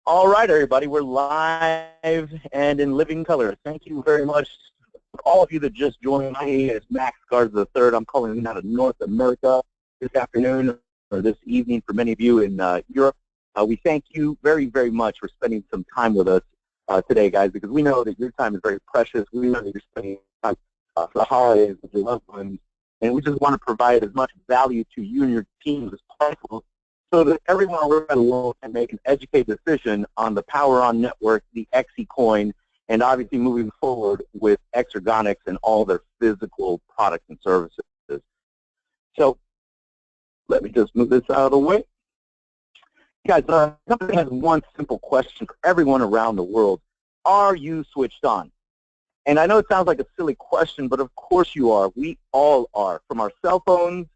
All right, everybody, we're live and in living color. Thank you very much for all of you that just joined. My name is Max Garza III. I'm calling in out of North America this afternoon or this evening for many of you in Europe. We thank you very, very much for spending some time with us today, guys, because we know that your time is very precious. We know that you're spending time for the holidays with your loved ones, and we just want to provide as much value to you and your teams as possible, so that everyone around the world can make an educated decision on the Power On Network, the XeCoin, and obviously moving forward with Xergonics and all their physical products and services. So let me just move this out of the way. Guys, the company has one simple question for everyone around the world. Are you switched on? And I know it sounds like a silly question, but of course you are. We all are, from our cell phones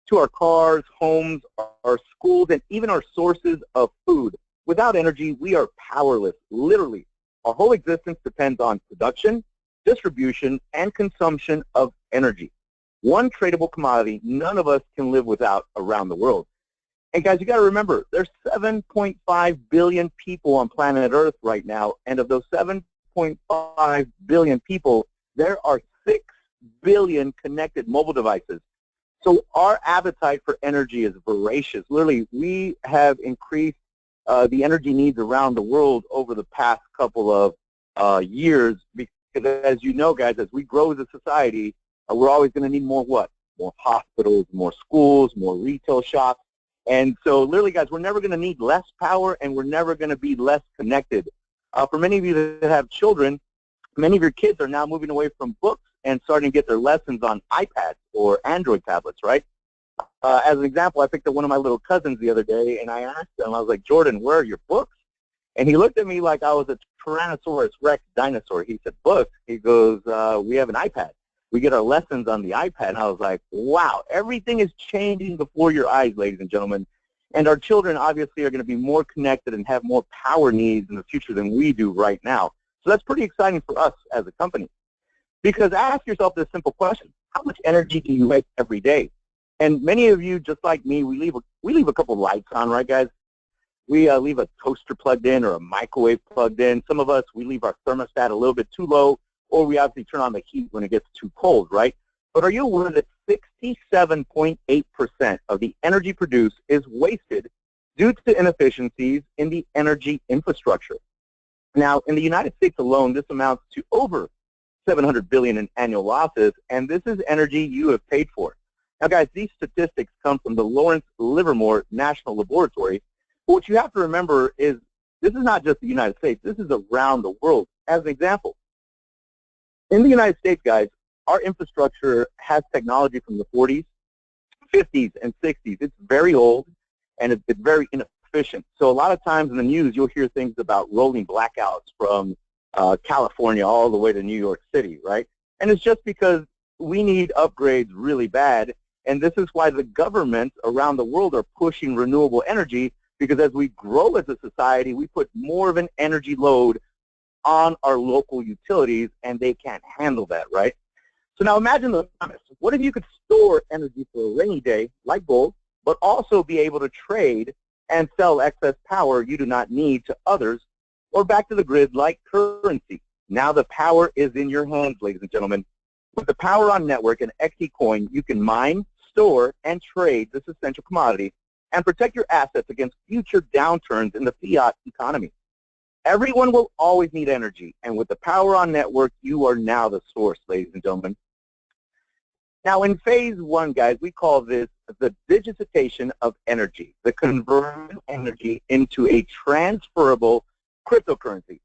to our cars, homes, our schools, and even our sources of food. Without energy, we are powerless, literally. Our whole existence depends on production, distribution, and consumption of energy. One tradable commodity none of us can live without around the world. And guys, you got to remember, there's 7.5 billion people on planet Earth right now, and of those 7.5 billion people, there are 6 billion connected mobile devices. So our appetite for energy is voracious. Literally, we have increased the energy needs around the world over the past couple of years because, as you know, guys, as we grow as a society, we're always going to need more what? More hospitals, more schools, more retail shops. And so literally, guys, we're never going to need less power, and we're never going to be less connected. For many of you that have children, many of your kids are now moving away from books and starting to get their lessons on iPads or Android tablets, right? As an example, I picked up one of my little cousins the other day, and I asked him, I was like, Jordan, where are your books? And he looked at me like I was a Tyrannosaurus Rex dinosaur. He said, books? He goes, we have an iPad. We get our lessons on the iPad. And I was like, wow, everything is changing before your eyes, ladies and gentlemen. And our children obviously are going to be more connected and have more power needs in the future than we do right now. So that's pretty exciting for us as a company. Because ask yourself this simple question: how much energy do you make every day? And many of you, just like me, we leave a couple lights on, right, guys? We leave a toaster plugged in or a microwave plugged in. Some of us, we leave our thermostat a little bit too low, or we obviously turn on the heat when it gets too cold, right? But are you aware that 67.8% of the energy produced is wasted due to inefficiencies in the energy infrastructure? Now, in the United States alone, this amounts to over $700 billion in annual losses, and this is energy you have paid for. Now, guys, these statistics come from the Lawrence Livermore National Laboratory. But what you have to remember is this is not just the United States. This is around the world. As an example, in the United States, guys, our infrastructure has technology from the 40s, 50s, and 60s. It's very old, and it's very inefficient. So a lot of times in the news, you'll hear things about rolling blackouts from California all the way to New York City, right? And it's just because we need upgrades really bad, and this is why the governments around the world are pushing renewable energy, because as we grow as a society, we put more of an energy load on our local utilities, and they can't handle that, right? So now imagine the premise. What if you could store energy for a rainy day, like gold, but also be able to trade and sell excess power you do not need to others, or back to the grid like currency? Now the power is in your hands, ladies and gentlemen. With the Power On Network and XeCoin, you can mine, store, and trade this essential commodity and protect your assets against future downturns in the fiat economy. Everyone will always need energy, and with the Power On Network, you are now the source, ladies and gentlemen. Now, in phase one, guys, we call this the digitization of energy, the conversion of energy into a transferable cryptocurrency.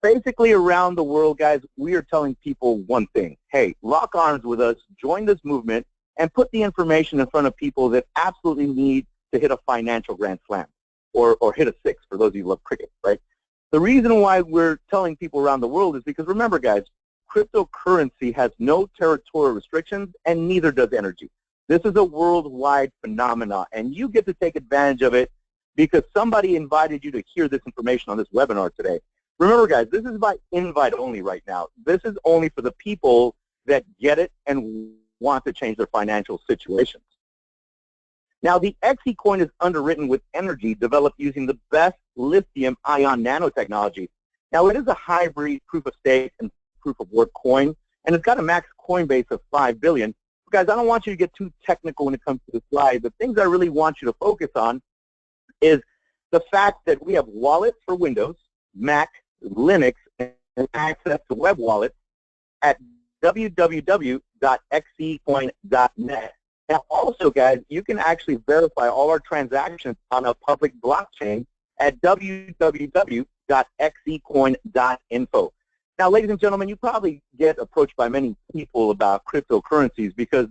Basically, around the world, guys, we are telling people one thing. Hey, lock arms with us, join this movement, and put the information in front of people that absolutely need to hit a financial grand slam, or hit a six for those of you who love cricket, right? The reason why we're telling people around the world is because, remember, guys, cryptocurrency has no territorial restrictions, and neither does energy. This is a worldwide phenomenon, and you get to take advantage of it because somebody invited you to hear this information on this webinar today. Remember, guys, this is by invite only right now. This is only for the people that get it and want to change their financial situations. Now, the XeCoin is underwritten with energy developed using the best lithium-ion nanotechnology. Now, it is a hybrid proof-of-stake and proof-of-work coin, and it's got a max coin base of 5 billion. Guys, I don't want you to get too technical when it comes to the slide. The things I really want you to focus on is the fact that we have wallets for Windows, Mac, Linux, and access to web wallets at www.xecoin.net. Now, also, guys, you can actually verify all our transactions on a public blockchain at www.xecoin.info. Now, ladies and gentlemen, you probably get approached by many people about cryptocurrencies because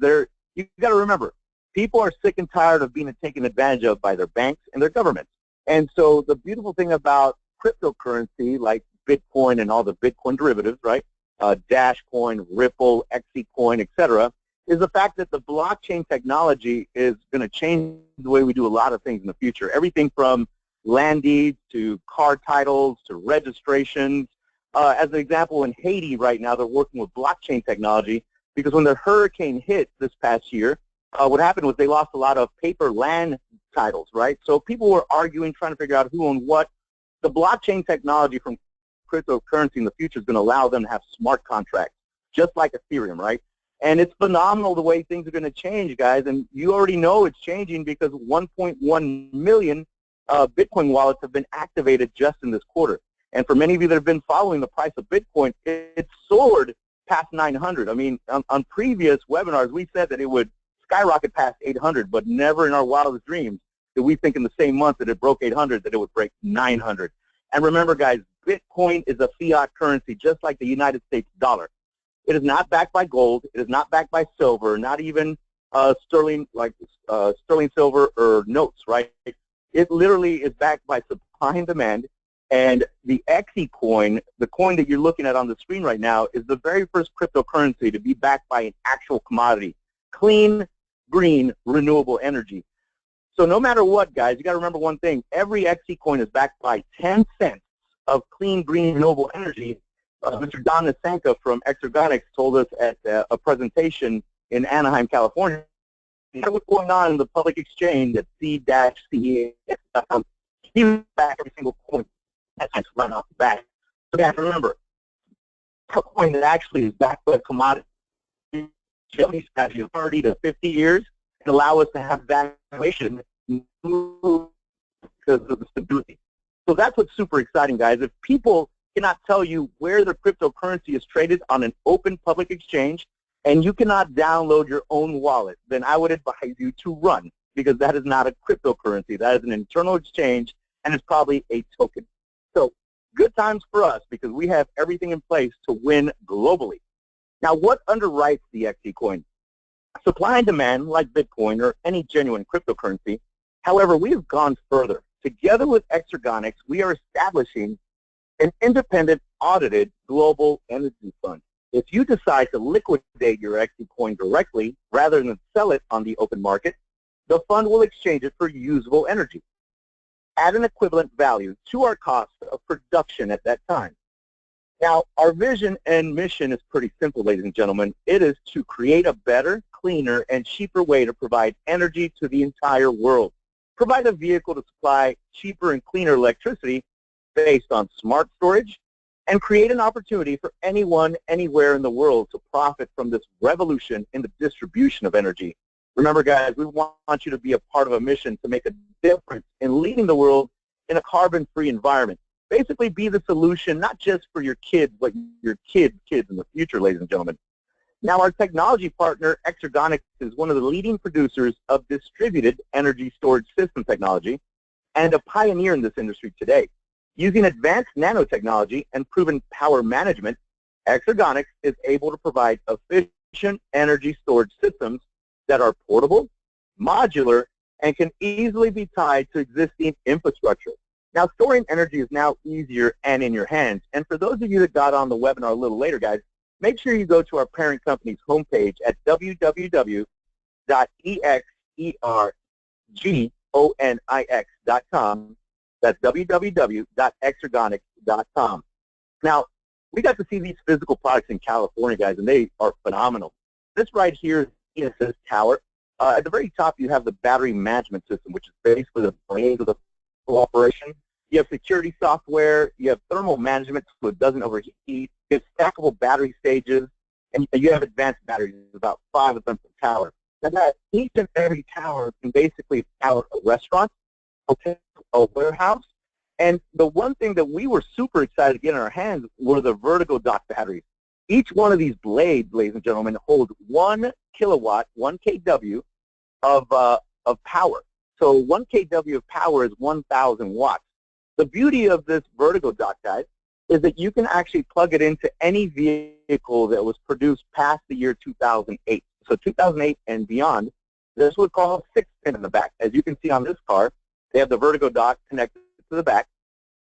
you got to remember, people are sick and tired of being taken advantage of by their banks and their governments. And so the beautiful thing about cryptocurrency, like Bitcoin and all the Bitcoin derivatives, right, Dashcoin, Ripple, XeCoin, etc., is the fact that the blockchain technology is going to change the way we do a lot of things in the future. Everything from land deeds to car titles to registrations. As an example, in Haiti right now, they're working with blockchain technology because when the hurricane hit this past year, what happened was they lost a lot of paper land titles, right? So people were arguing, trying to figure out who owned what. The blockchain technology from cryptocurrency in the future is going to allow them to have smart contracts, just like Ethereum, right? And it's phenomenal the way things are going to change, guys. And you already know it's changing because 1.1 million Bitcoin wallets have been activated just in this quarter. And for many of you that have been following the price of Bitcoin, it soared past 900. I mean, on previous webinars, we said that it would skyrocket past 800, but never in our wildest dreams did we think in the same month that it broke 800 that it would break 900. And remember, guys, Bitcoin is a fiat currency, just like the United States dollar. It is not backed by gold. It is not backed by silver, not even sterling silver or notes, right? It literally is backed by supply and demand. And the XeCoin, the coin that you're looking at on the screen right now, is the very first cryptocurrency to be backed by an actual commodity, clean, green, renewable energy. So no matter what, guys, you got to remember one thing. Every XeCoin is backed by 10 cents of clean, green, renewable energy. Mr. Don Nasenka from Xergonics told us at a presentation in Anaheim, California, what's going on in the public exchange at c-cex.com. He was back every single coin. That's right off the bat. So you have to remember, a coin that actually is backed by a commodity, generally has 30 to 50 years, and allow us to have valuation because of the stability. So that's what's super exciting, guys. If people cannot tell you where the cryptocurrency is traded on an open public exchange, and you cannot download your own wallet, then I would advise you to run, because that is not a cryptocurrency. That is an internal exchange, and it's probably a token. So good times for us because we have everything in place to win globally. Now, what underwrites the XeCoin? Supply and demand, like Bitcoin or any genuine cryptocurrency. However, we have gone further. Together with Xergonics, we are establishing an independent, audited global energy fund. If you decide to liquidate your XeCoin directly rather than sell it on the open market, the fund will exchange it for usable energy at an equivalent value to our cost of production at that time. Now, our vision and mission is pretty simple, ladies and gentlemen. It is to create a better, cleaner, and cheaper way to provide energy to the entire world. Provide a vehicle to supply cheaper and cleaner electricity based on smart storage, and create an opportunity for anyone, anywhere in the world to profit from this revolution in the distribution of energy. Remember, guys, we want you to be a part of a mission to make a difference in leading the world in a carbon-free environment. Basically, be the solution, not just for your kids, but your kids' kids in the future, ladies and gentlemen. Now, our technology partner, Xergonics, is one of the leading producers of distributed energy storage system technology and a pioneer in this industry today. Using advanced nanotechnology and proven power management, Xergonics is able to provide efficient energy storage systems that are portable, modular, and can easily be tied to existing infrastructure. Now, storing energy is now easier and in your hands. And for those of you that got on the webinar a little later, guys, make sure you go to our parent company's homepage at www.xergonix.com. That's www.xergonics.com. Now, we got to see these physical products in California, guys, and they are phenomenal. This right here is the ESS tower. At the very top, you have the battery management system, which is basically the brains of the full operation. You have security software. You have thermal management so it doesn't overheat. You have stackable battery stages, and you have advanced batteries, about 5 of them per tower. Now, that each and every tower can basically power a restaurant, a warehouse, and the one thing that we were super excited to get in our hands were the vertical dock batteries. Each one of these blades, ladies and gentlemen, holds 1 kilowatt, 1 kW of power. So 1 kW of power is 1,000 watts. The beauty of this vertical dock, guys, is that you can actually plug it into any vehicle that was produced past the year 2008. So 2008 and beyond, this would call a 6-pin in the back. As you can see on this car, they have the vertical dock connected to the back.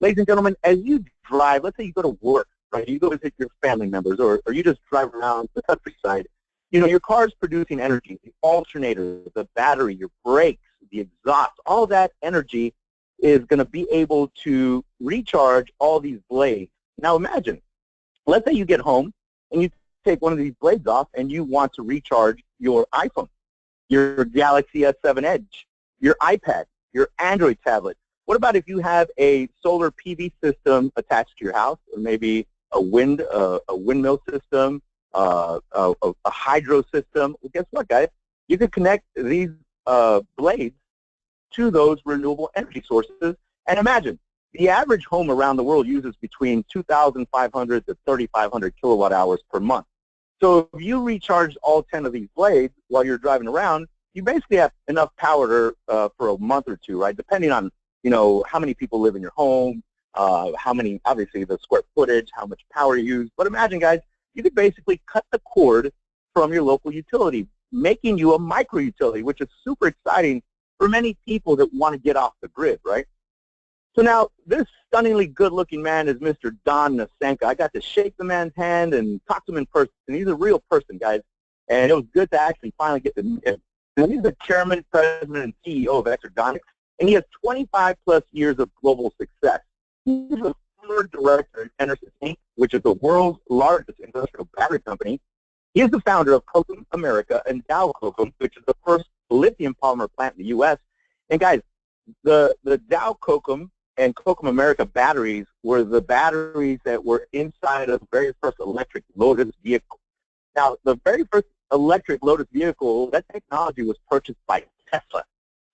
Ladies and gentlemen, as you drive, let's say you go to work, right? You go visit your family members, or you just drive around the countryside. You know, your car is producing energy. The alternator, the battery, your brakes, the exhaust, all that energy is going to be able to recharge all these blades. Now imagine, let's say you get home and you take one of these blades off and you want to recharge your iPhone, your Galaxy S7 Edge, your iPad, your Android tablet. What about if you have a solar PV system attached to your house, or maybe a windmill system, a hydro system? Well, guess what, guys? You could connect these blades to those renewable energy sources. And imagine, the average home around the world uses between 2,500 to 3,500 kilowatt hours per month. So if you recharge all 10 of these blades while you're driving around, you basically have enough power for a month or two, right? Depending on, you know, how many people live in your home, how many, obviously the square footage, how much power you use. But imagine, guys, you could basically cut the cord from your local utility, making you a micro utility, which is super exciting for many people that want to get off the grid, right? So now, this stunningly good-looking man is Mr. Don Nasenka. I got to shake the man's hand and talk to him in person. He's a real person, guys, and it was good to actually finally get to meet him. And he's the chairman, president, and CEO of Xpress, and he has 25-plus years of global success. He's the former director at Xpress Inc., which is the world's largest industrial battery company. He is the founder of Kokum America and Dow Kokum, which is the first lithium polymer plant in the U.S. And guys, the Dow Kokum and Kokum America batteries were the batteries that were inside of the very first electric Lotus vehicle. Now, the very first electric Lotus vehicle, that technology was purchased by Tesla.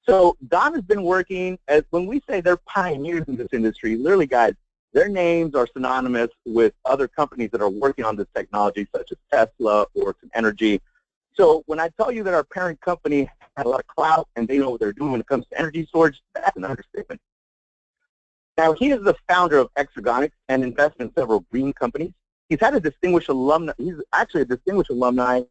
So Don has been working, as when we say they're pioneers in this industry, literally, guys, their names are synonymous with other companies that are working on this technology, such as Tesla or Energy. So when I tell you that our parent company had a lot of clout and they know what they're doing when it comes to energy storage, that's an understatement. Now, he is the founder of Xergonics and invested in several green companies. He's had a distinguished alumni. He's actually a distinguished alumni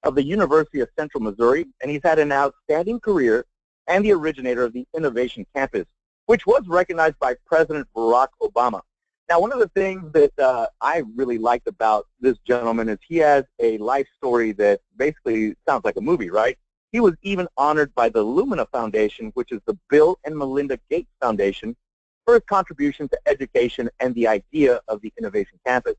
of the University of Central Missouri, and he's had an outstanding career and the originator of the Innovation Campus, which was recognized by President Barack Obama. Now, one of the things that I really liked about this gentleman is he has a life story that basically sounds like a movie, right? He was even honored by the Lumina Foundation, which is the Bill and Melinda Gates Foundation, for his contribution to education and the idea of the Innovation Campus.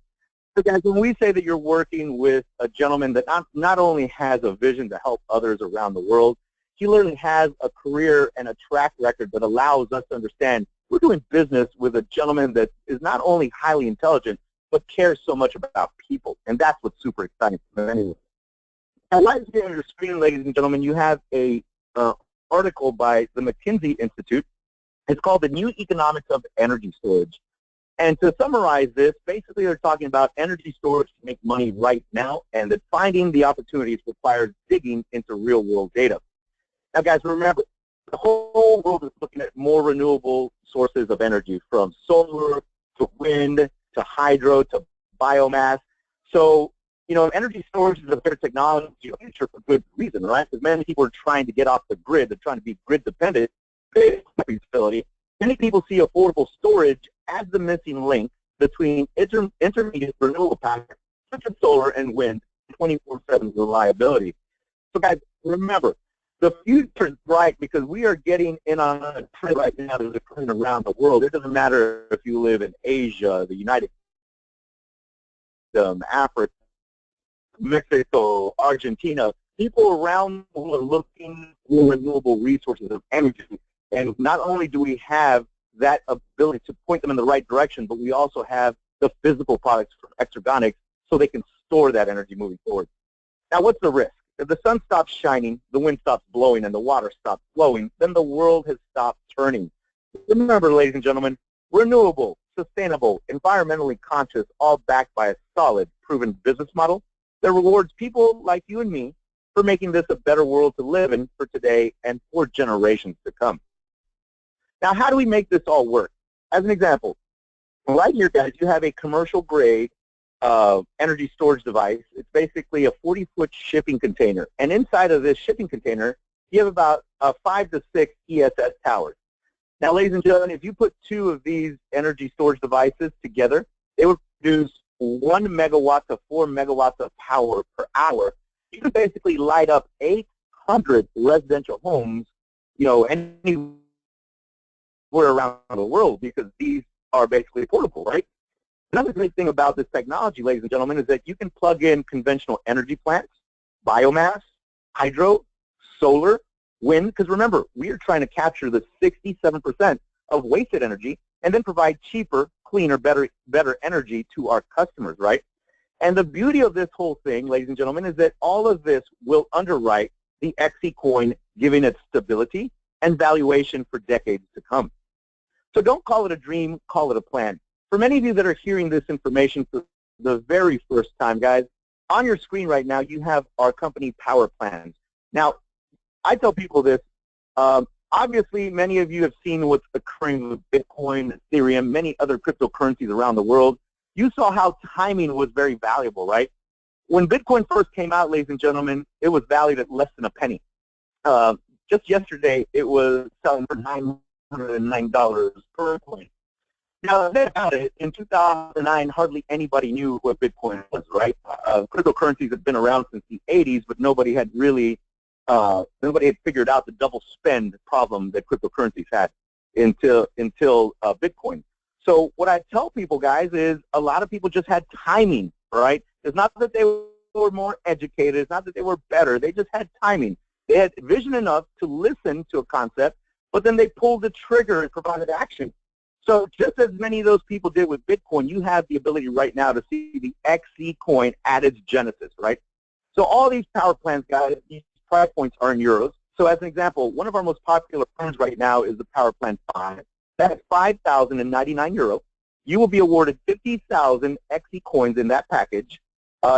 So guys, when we say that you're working with a gentleman that not only has a vision to help others around the world, he literally has a career and a track record that allows us to understand we're doing business with a gentleman that is not only highly intelligent, but cares so much about people. And that's what's super exciting for many. And right here on your screen, ladies and gentlemen, you have a article by the McKinsey Institute. It's called The New Economics of Energy Storage. And to summarize this, basically they're talking about energy storage to make money right now, and that finding the opportunities requires digging into real-world data. Now, guys, remember, the whole world is looking at more renewable sources of energy, from solar to wind to hydro to biomass. So, you know, energy storage is a better technology in the future for good reason, right? Because many people are trying to get off the grid. They're trying to be grid-dependent. Facility. Many people see affordable storage as the missing link between intermediate renewable power, such as solar and wind, 24/7 reliability. So, guys, remember, the future is bright because we are getting in on a trend right now that is occurring around the world. It doesn't matter if you live in Asia, the United Kingdom, Africa, Mexico, Argentina. People around the world are looking for renewable resources of energy, and not only do we have that ability to point them in the right direction, but we also have the physical products from Xergonics so they can store that energy moving forward. Now, what's the risk? If the sun stops shining, the wind stops blowing, and the water stops flowing, then the world has stopped turning. Remember, ladies and gentlemen, renewable, sustainable, environmentally conscious, all backed by a solid, proven business model that rewards people like you and me for making this a better world to live in for today and for generations to come. Now, how do we make this all work? As an example, right here, guys, you have a commercial-grade energy storage device. It's basically a 40-foot shipping container. And inside of this shipping container, you have about 5 to 6 ESS towers. Now, ladies and gentlemen, if you put 2 of these energy storage devices together, they would produce 1 megawatt to 4 megawatts of power per hour. You can basically light up 800 residential homes, you know, anywhere around the world, because these are basically portable, right? Another great thing about this technology, ladies and gentlemen, is that you can plug in conventional energy plants, biomass, hydro, solar, wind, because remember, we are trying to capture the 67% of wasted energy and then provide cheaper, cleaner, better energy to our customers, right? And the beauty of this whole thing, ladies and gentlemen, is that all of this will underwrite the XeCoin, giving it stability and valuation for decades to come. So don't call it a dream, call it a plan. For many of you that are hearing this information for the very first time, guys, on your screen right now, you have our company power plans. Now, I tell people this, obviously many of you have seen what's occurring with Bitcoin, Ethereum, many other cryptocurrencies around the world. You saw how timing was very valuable, right? When Bitcoin first came out, ladies and gentlemen, it was valued at less than a penny. Just yesterday, it was selling for $909 per coin. Now, think about it, in 2009, hardly anybody knew what Bitcoin was, right? Cryptocurrencies have been around since the 80s, but nobody had really, nobody had figured out the double spend problem that cryptocurrencies had until Bitcoin. So what I tell people, guys, is a lot of people just had timing, right? It's not that they were more educated. It's not that they were better. They just had timing. They had vision enough to listen to a concept, but then they pulled the trigger and provided action. So just as many of those people did with Bitcoin, you have the ability right now to see the XeCoin at its genesis, right? So all these power plans, guys, these price points are in euros. So as an example, one of our most popular plans right now is the Power Plan 5. That's 5,099 euro. You will be awarded 50,000 XeCoins in that package.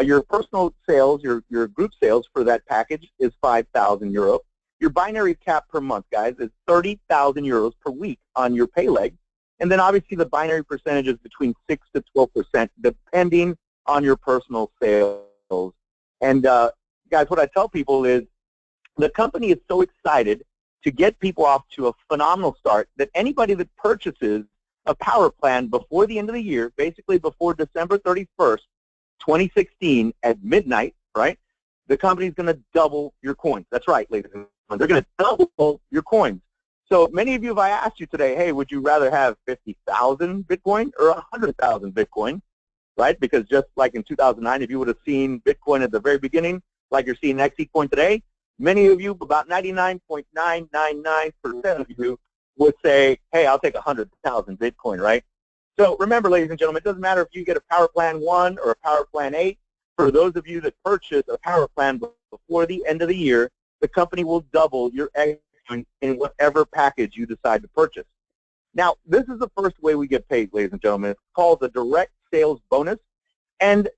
Your personal sales, your group sales for that package is 5,000 euro. Your binary cap per month, guys, is 30,000 euros per week on your pay leg. And then obviously the binary percentage is between 6 to 12%, depending on your personal sales. And guys, what I tell people is the company is so excited to get people off to a phenomenal start that anybody that purchases a power plan before the end of the year, basically before December 31st, 2016 at midnight, right, the company's going to double your coins. That's right, ladies and gentlemen. They're going to double your coins. So many of you, if I asked you today, hey, would you rather have 50,000 Bitcoin or 100,000 Bitcoin, right? Because just like in 2009, if you would have seen Bitcoin at the very beginning, like you're seeing XeCoin today, many of you, about 99.999% of you, would say, hey, I'll take 100,000 Bitcoin, right? So remember, ladies and gentlemen, it doesn't matter if you get a Power Plan 1 or a Power Plan 8. For those of you that purchase a Power Plan before the end of the year, the company will double your XeCoin in whatever package you decide to purchase. Now, this is the first way we get paid, ladies and gentlemen. It's called the direct sales bonus. And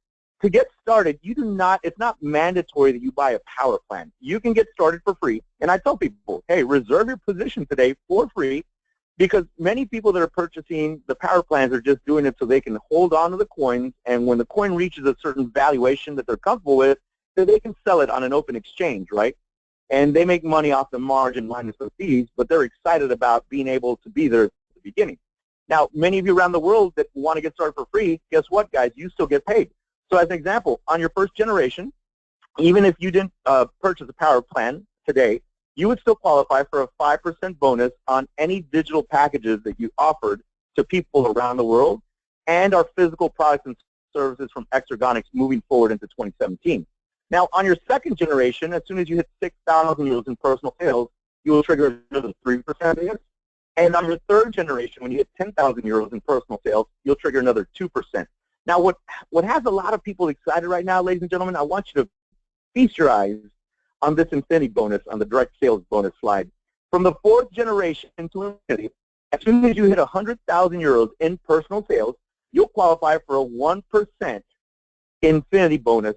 to get started, you do not, it's not mandatory that you buy a power plan. You can get started for free. And I tell people, hey, reserve your position today for free, because many people that are purchasing the power plans are just doing it so they can hold on to the coins, and when the coin reaches a certain valuation that they're comfortable with, then they can sell it on an open exchange, right? And they make money off the margin minus the fees, but they're excited about being able to be there at the beginning. Now, many of you around the world that want to get started for free, guess what, guys? You still get paid. So as an example, on your first generation, even if you didn't purchase a power plan today, you would still qualify for a 5% bonus on any digital packages that you offered to people around the world, and our physical products and services from Xergonics moving forward into 2017. Now, on your second generation, as soon as you hit 6,000 euros in personal sales, you will trigger another 3% bonus. And on your third generation, when you hit 10,000 euros in personal sales, you'll trigger another 2%. Now, what has a lot of people excited right now, ladies and gentlemen, I want you to feast your eyes on this infinity bonus, on the direct sales bonus slide. From the fourth generation to infinity, as soon as you hit 100,000 euros in personal sales, you'll qualify for a 1% infinity bonus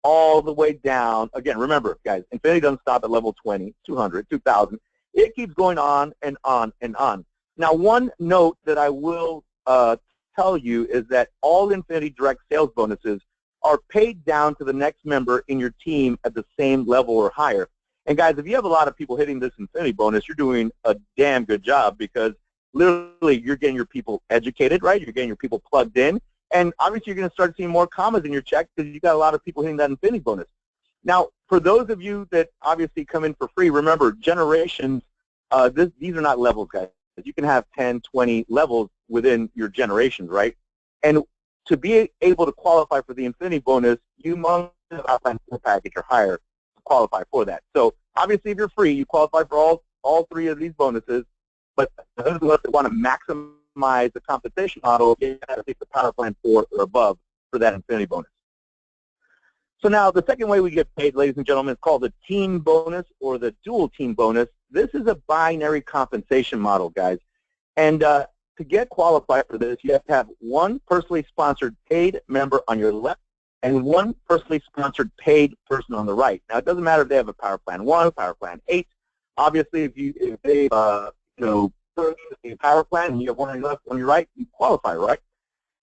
all the way down. Again, remember, guys, infinity doesn't stop at level 20, 200, 2,000. It keeps going on and on and on. Now, one note that I will tell you is that all infinity direct sales bonuses are paid down to the next member in your team at the same level or higher. And guys, if you have a lot of people hitting this infinity bonus, you're doing a damn good job, because literally you're getting your people educated, right? You're getting your people plugged in. And obviously you're going to start seeing more commas in your check because you've got a lot of people hitting that infinity bonus. Now, for those of you that obviously come in for free, remember, generations, these are not levels, guys. You can have 10, 20 levels within your generations, right? And to be able to qualify for the infinity bonus, you must have outline 4 package or higher to qualify for that. So obviously, if you're free, you qualify for all 3 of these bonuses. But those of us that want to maximize the compensation model, you have to take the power plan 4 or above for that infinity bonus. So now the second way we get paid, ladies and gentlemen, is called the team bonus or the dual team bonus. This is a binary compensation model, guys. And to get qualified for this, you have to have 1 personally sponsored paid member on your left and 1 personally sponsored paid person on the right. Now, it doesn't matter if they have a power plan 1, power plan 8. Obviously, if they purchase a power plan and you have 1 on your left, 1 on your right, you qualify, right?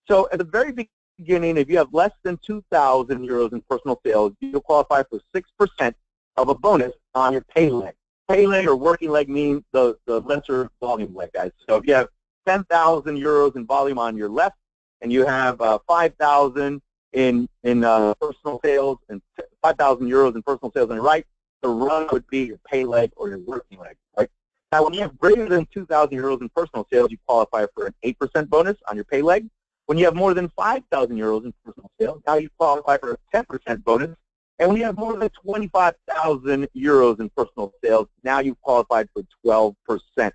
So at the very beginning, if you have less than 2,000 euros in personal sales, you'll qualify for 6% of a bonus on your pay leg. Pay leg or working leg means the lesser volume leg, guys. So if you have 10,000 euros in volume on your left and you have 5,000 in personal sales and 5,000 euros in personal sales on your right, the run would be your pay leg or your working leg, right? Now, when you have greater than 2,000 euros in personal sales, you qualify for an 8% bonus on your pay leg. When you have more than 5,000 euros in personal sales, now you qualify for a 10% bonus. And when you have more than 25,000 euros in personal sales, now you've qualified for 12%.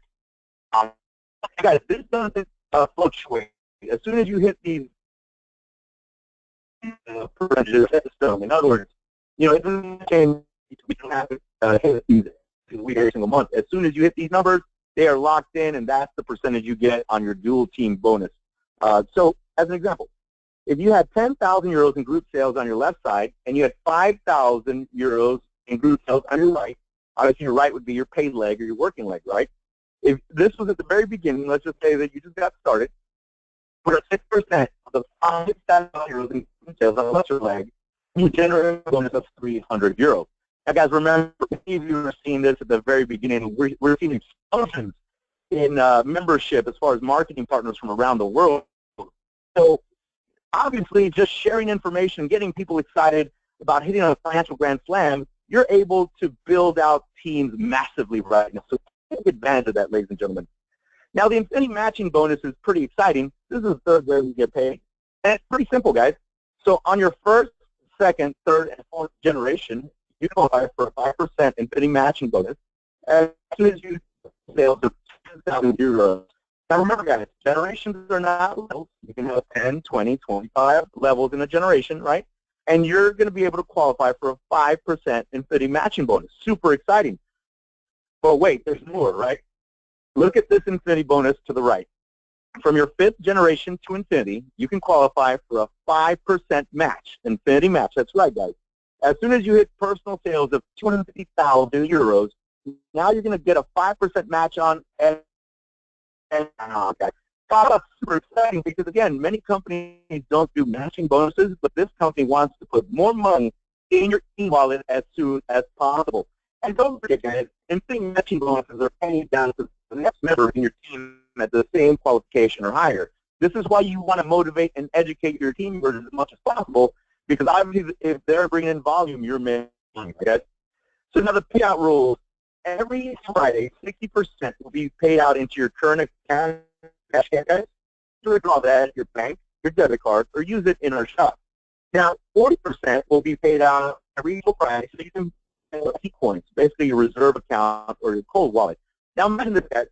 Guys, this doesn't fluctuate. As soon as you hit these percentages set in stone, in other words, it doesn't change. We don't have to hit these every single month. As soon as you hit these numbers, they are locked in, and that's the percentage you get on your dual team bonus. So, as an example, if you had 10,000 euros in group sales on your left side and you had 5,000 euros in group sales on your right, obviously your right would be your paid leg or your working leg, right? If this was at the very beginning, let's just say that you just got started, put a 6% of the 5,000 euros in group sales on the lesser leg, you generate a bonus of 300 euros. Now, guys, remember, many of you are seeing this at the very beginning. We're seeing explosions in membership as far as marketing partners from around the world. So, obviously, just sharing information, getting people excited about hitting on a financial grand slam, you're able to build out teams massively right now. So take advantage of that, ladies and gentlemen. Now, the infinity matching bonus is pretty exciting. This is the third way we get paid. And it's pretty simple, guys. So on your first, second, third, and fourth generation, you qualify for a 5% infinity matching bonus as soon as you sales of 10,000 euros. Now remember, guys, generations are not levels. You can have 10, 20, 25 levels in a generation, right? And you're going to be able to qualify for a 5% infinity matching bonus. Super exciting. But wait, there's more, right? Look at this infinity bonus to the right. From your 5th generation to infinity, you can qualify for a 5% match, infinity match. That's right, guys. As soon as you hit personal sales of 250,000 euros, now you're going to get a 5% match on okay. That's super exciting because, again, many companies don't do matching bonuses, but this company wants to put more money in your e-wallet as soon as possible. And don't forget, guys, infinity matching bonuses are paid down to the next member in your team at the same qualification or higher. This is why you want to motivate and educate your team members as much as possible, because obviously if they're bringing in volume, you're making money, okay? So now the payout rules. Every Friday, 60% will be paid out into your current account, guys. You withdraw that at your bank, your debit card, or use it in our shop. Now, 40% will be paid out at retail price, so you can pay XeCoins, basically your reserve account or your cold wallet. Now, imagine this, guys.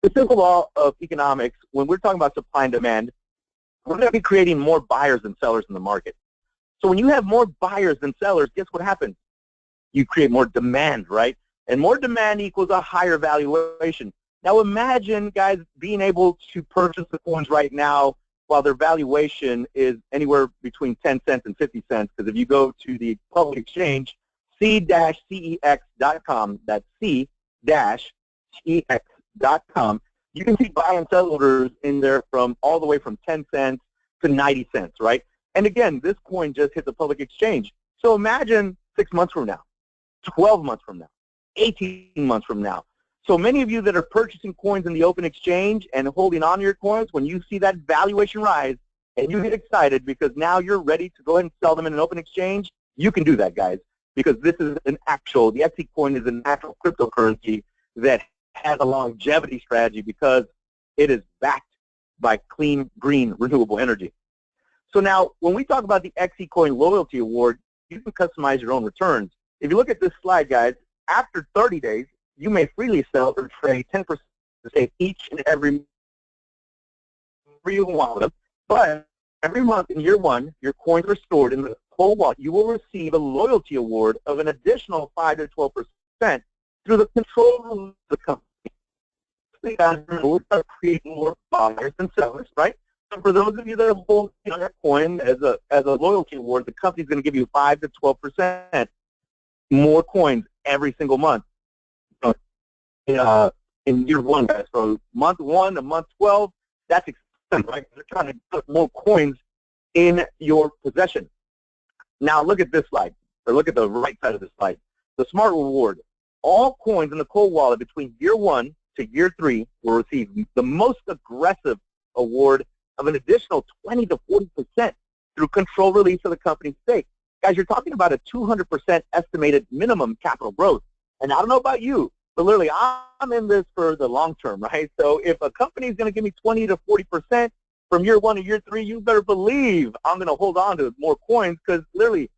The simple law of economics, when we're talking about supply and demand, we're going to be creating more buyers than sellers in the market. So when you have more buyers than sellers, guess what happens? You create more demand, right? And more demand equals a higher valuation. Now imagine, guys, being able to purchase the coins right now while their valuation is anywhere between 10 cents and 50 cents, because if you go to the public exchange, c-cex.com, that's c-cex.com, you can see buy and sell orders in there from all the way from 10 cents to 90 cents, right? And again, this coin just hit the public exchange. So imagine 6 months from now, 12 months from now, 18 months from now. So many of you that are purchasing coins in the open exchange and holding on to your coins, when you see that valuation rise and you get excited because now you're ready to go ahead and sell them in an open exchange, you can do that, guys, because this is the XeCoin is an actual cryptocurrency that has a longevity strategy because it is backed by clean, green, renewable energy. So now, when we talk about the XeCoin Loyalty Award, you can customize your own returns. If you look at this slide, guys, after 30 days, you may freely sell or trade 10% to save each and every one of them. But every month in year one, your coins are stored in the cold wallet. You will receive a loyalty award of an additional 5 to 12% through the control of the company. We'll start creating more buyers than sellers, right? So for those of you that hold your coin as a loyalty award, the company's going to give you 5 to 12% more coins every single month. In year one, guys. So month 1 to month 12, that's expensive, right? They're trying to put more coins in your possession. Now look at this slide, or look at the right side of this slide. The smart reward. All coins in the cold wallet between year 1 to year 3 will receive the most aggressive award of an additional 20 to 40% through control release of the company's stake. Guys, you're talking about a 200% estimated minimum capital growth. And I don't know about you, but literally I'm in this for the long term, right? So if a company is going to give me 20 to 40% from year 1 to year 3, you better believe I'm going to hold on to more coins, because literally,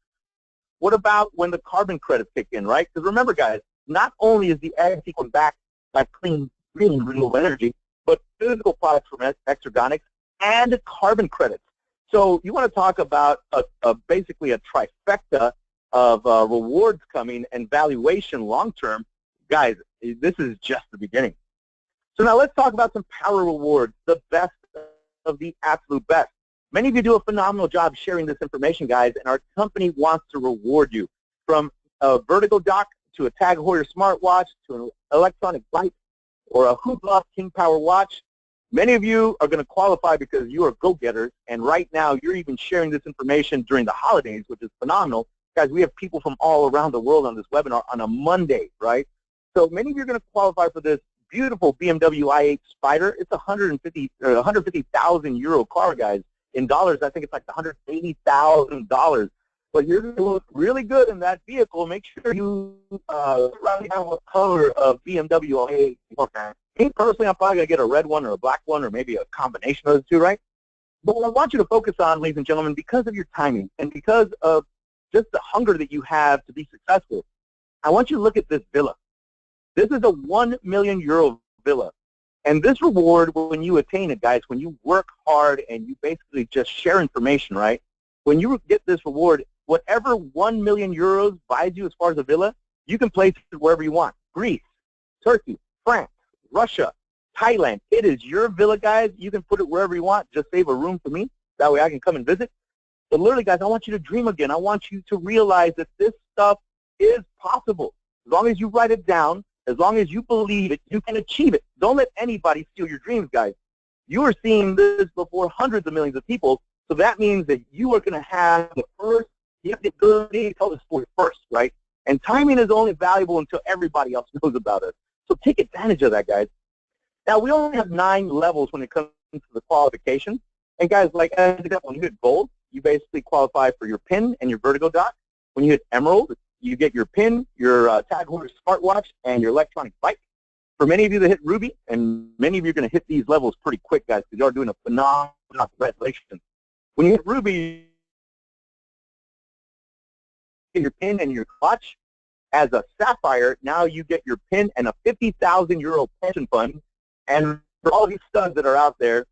what about when the carbon credits kick in, right? Because remember, guys, not only is the XeCoin backed by clean, green, renewable energy, but physical products from Exergonics and carbon credits. So you want to talk about basically a trifecta of rewards coming and valuation long term. Guys, this is just the beginning. So now let's talk about some power rewards, the best of the absolute best. Many of you do a phenomenal job sharing this information, guys, and our company wants to reward you. From a vertical dock to a Tag Heuer smartwatch to an electronic bike or a Hublot King Power watch, many of you are going to qualify because you are go-getters, and right now you're even sharing this information during the holidays, which is phenomenal. Guys, we have people from all around the world on this webinar on a Monday, right? So many of you are going to qualify for this beautiful BMW i8 Spider. It's a 150,000 euro car, guys. In dollars, I think it's like $180,000. But you're going to look really good in that vehicle. Make sure you probably have a color of BMW i8. Me personally, I'm probably going to get a red one or a black one or maybe a combination of the two, right? But what I want you to focus on, ladies and gentlemen, because of your timing and because of just the hunger that you have to be successful, I want you to look at this villa. This is a 1 million euro villa. And this reward, when you attain it, guys, when you work hard and you basically just share information, right? When you get this reward, whatever 1 million euros buys you as far as a villa, you can place it wherever you want. Greece, Turkey, France, Russia, Thailand. It is your villa, guys. You can put it wherever you want. Just save a room for me. That way I can come and visit. But literally, guys, I want you to dream again. I want you to realize that this stuff is possible. As long as you write it down, as long as you believe it, you can achieve it. Don't let anybody steal your dreams, guys. You are seeing this before hundreds of millions of people, so that means that you are going to have the first, you have the ability to tell the story first, right? And timing is only valuable until everybody else knows about it. So take advantage of that, guys. Now, we only have 9 levels when it comes to the qualification. And guys, like as an example, when you hit gold, you basically qualify for your PIN and your vertigo dot. When you hit emerald, you get your PIN, your Tag Heuer smartwatch, and your electronic bike. For many of you that hit ruby, and many of you are going to hit these levels pretty quick, guys, because you are doing a phenomenal. Congratulations. When you hit ruby, get your pin and your clutch. As a sapphire, now you get your pin and a 50,000 euro pension fund. And for all these studs that are out there,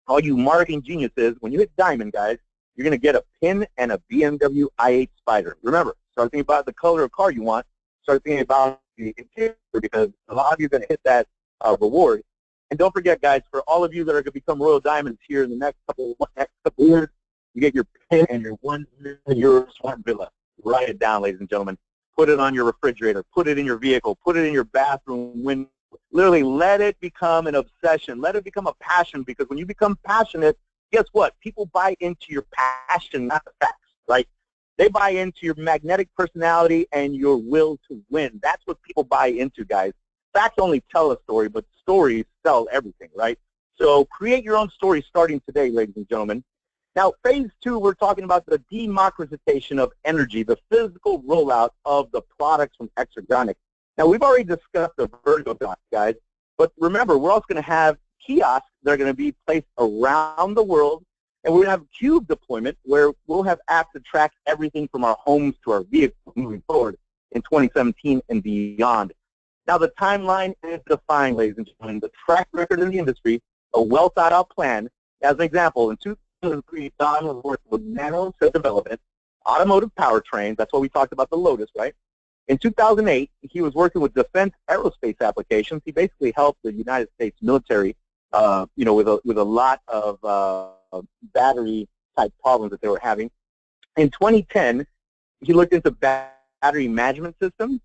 all you marketing geniuses, when you hit diamond, guys, you're going to get a pin and a BMW i8 Spider. Remember, start thinking about the color of car you want. Start thinking about the interior, because a lot of you are going to hit that reward. And don't forget, guys, for all of you that are going to become Royal Diamonds here in the next couple years, you get your pin and your €1 million smart villa. Write it down, ladies and gentlemen. Put it on your refrigerator. Put it in your vehicle. Put it in your bathroom window. Literally, let it become an obsession. Let it become a passion, because when you become passionate, guess what? People buy into your passion, not the facts, right? They buy into your magnetic personality and your will to win. That's what people buy into, guys. Facts only tell a story, but stories sell everything, right? So create your own story starting today, ladies and gentlemen. Now, phase 2, we're talking about the democratization of energy, the physical rollout of the products from Xergonic. Now, we've already discussed the vertigo dots, guys, but remember, we're also going to have kiosks that are going to be placed around the world, and we're going to have cube deployment where we'll have apps that track everything from our homes to our vehicles moving forward in 2017 and beyond. Now, the timeline is defined, ladies and gentlemen. The track record in the industry, a well-thought-out plan. As an example, in 2003, Don was working with nano cell development, automotive powertrains. That's why we talked about the Lotus, right? In 2008, he was working with defense aerospace applications. He basically helped the United States military, with a lot of battery-type problems that they were having. In 2010, he looked into battery management systems.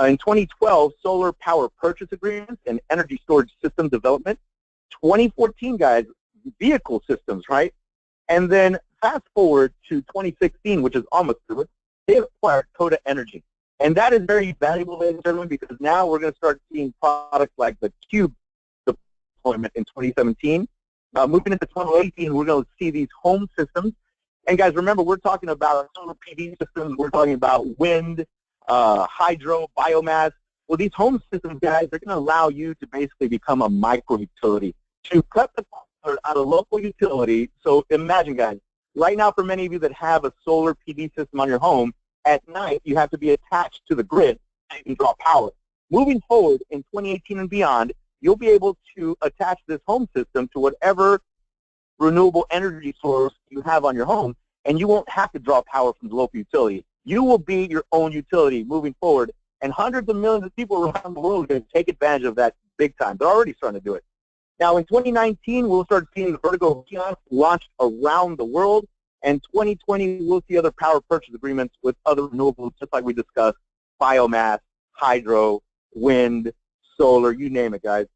In 2012, solar power purchase agreements and energy storage system development. 2014, guys, vehicle systems, right? And then fast forward to 2016, which is almost through it, they acquired Coda Energy. And that is very valuable, ladies and gentlemen, because now we're going to start seeing products like the Cube deployment in 2017. Moving into 2018, we're going to see these home systems. And guys, remember, we're talking about solar PV systems. We're talking about wind, hydro, biomass. Well, these home systems, guys, they're going to allow you to basically become a micro utility, to cut the cord out of local utility. So imagine, guys, right now for many of you that have a solar PV system on your home, at night you have to be attached to the grid so you can draw power. Moving forward in 2018 and beyond, you'll be able to attach this home system to whatever renewable energy source you have on your home, and you won't have to draw power from the local utility. You will be your own utility moving forward, and hundreds of millions of people around the world are going to take advantage of that big time. They're already starting to do it. Now, in 2019, we'll start seeing the vertigo kiosks launched around the world, and 2020, we'll see other power purchase agreements with other renewables, just like we discussed, biomass, hydro, wind, solar, you name it, guys.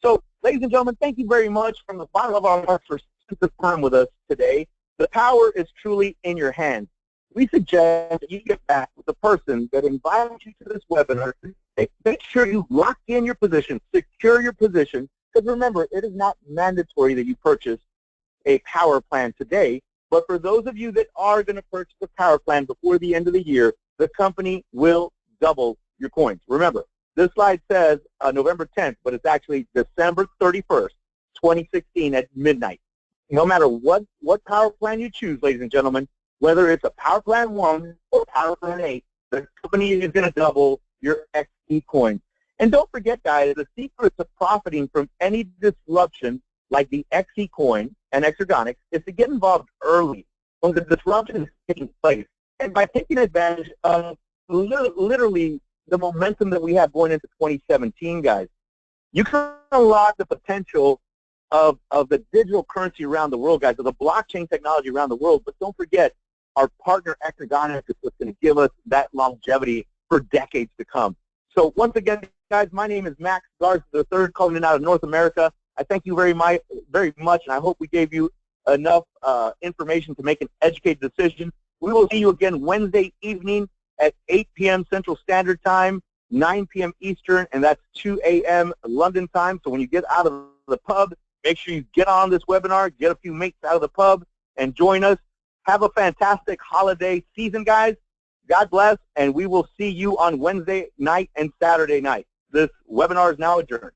So, ladies and gentlemen, thank you very much from the bottom of our hearts for spending this time with us today. The power is truly in your hands. We suggest that you get back with the person that invited you to this webinar. Make sure you lock in your position, secure your position, because remember, it is not mandatory that you purchase a power plan today, but for those of you that are going to purchase a power plan before the end of the year, the company will double your coins. Remember, this slide says November 10th, but it's actually December 31st, 2016 at midnight. No matter what power plan you choose, ladies and gentlemen, whether it's a Power Plan 1 or Power Plan 8, the company is going to double your XeCoin. And don't forget, guys, the secret to profiting from any disruption like the XeCoin and Xergonics is to get involved early when the disruption is taking place. And by taking advantage of literally the momentum that we have going into 2017, guys, you can unlock the potential of the digital currency around the world, guys, of the blockchain technology around the world. But don't forget, our partner Xergonics is what's going to give us that longevity for decades to come. So once again, guys, my name is Max Garza III, calling in out of North America. I thank you very much, and I hope we gave you enough information to make an educated decision. We will see you again Wednesday evening at 8 p.m. Central Standard Time, 9 p.m. Eastern, and that's 2 a.m. London time. So when you get out of the pub, make sure you get on this webinar, get a few mates out of the pub, and join us. Have a fantastic holiday season, guys. God bless, and we will see you on Wednesday night and Saturday night. This webinar is now adjourned.